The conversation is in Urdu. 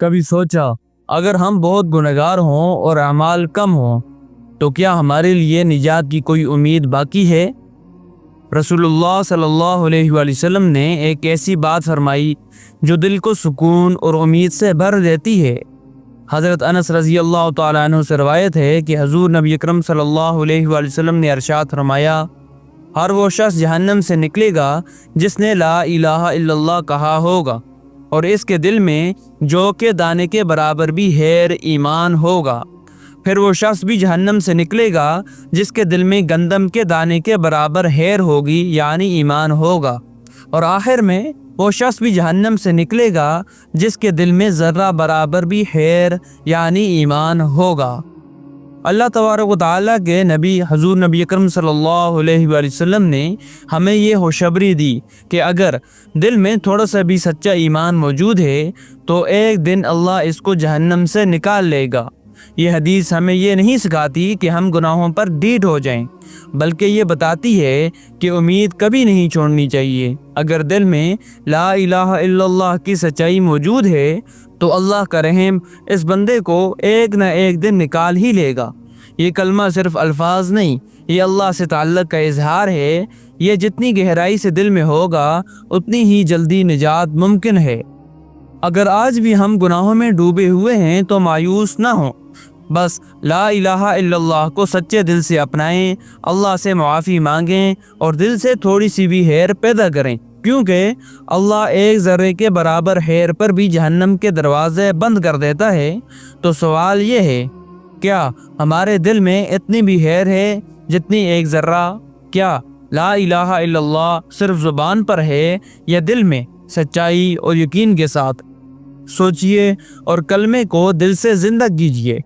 کبھی سوچا اگر ہم بہت گنہگار ہوں اور اعمال کم ہوں تو کیا ہمارے لیے نجات کی کوئی امید باقی ہے؟ رسول اللہ صلی اللہ علیہ وآلہ وسلم نے ایک ایسی بات فرمائی جو دل کو سکون اور امید سے بھر دیتی ہے۔ حضرت انس رضی اللہ تعالیٰ عنہ سے روایت ہے کہ حضور نبی اکرم صلی اللہ علیہ وآلہ وسلم نے ارشاد فرمایا، ہر وہ شخص جہنم سے نکلے گا جس نے لا الہ الا اللہ کہا ہوگا اور اس کے دل میں جو کے دانے کے برابر بھی خیر ایمان ہوگا۔ پھر وہ شخص بھی جہنم سے نکلے گا جس کے دل میں گندم کے دانے کے برابر خیر ہوگی یعنی ایمان ہوگا، اور آخر میں وہ شخص بھی جہنم سے نکلے گا جس کے دل میں ذرہ برابر بھی خیر یعنی ایمان ہوگا۔ اللہ تبارک و تعالیٰ کے نبی حضور نبی اکرم صلی اللہ علیہ وآلہ وسلم نے ہمیں یہ خوشخبری دی کہ اگر دل میں تھوڑا سا بھی سچا ایمان موجود ہے تو ایک دن اللہ اس کو جہنم سے نکال لے گا۔ یہ حدیث ہمیں یہ نہیں سکھاتی کہ ہم گناہوں پر ڈھیٹ ہو جائیں، بلکہ یہ بتاتی ہے کہ امید کبھی نہیں چھوڑنی چاہیے۔ اگر دل میں لا الہ الا اللہ کی سچائی موجود ہے تو اللہ کا رحم اس بندے کو ایک نہ ایک دن نکال ہی لے گا۔ یہ کلمہ صرف الفاظ نہیں، یہ اللہ سے تعلق کا اظہار ہے۔ یہ جتنی گہرائی سے دل میں ہوگا اتنی ہی جلدی نجات ممکن ہے۔ اگر آج بھی ہم گناہوں میں ڈوبے ہوئے ہیں تو مایوس نہ ہوں، بس لا الہ الا اللہ کو سچے دل سے اپنائیں، اللہ سے معافی مانگیں اور دل سے تھوڑی سی بھی خیر پیدا کریں، کیونکہ اللہ ایک ذرے کے برابر خیر پر بھی جہنم کے دروازے بند کر دیتا ہے۔ تو سوال یہ ہے، کیا ہمارے دل میں اتنی بھی خیر ہے جتنی ایک ذرہ؟ کیا لا الہ الا اللہ صرف زبان پر ہے یا دل میں سچائی اور یقین کے ساتھ؟ سوچئے اور کلمے کو دل سے زندہ کیجئے۔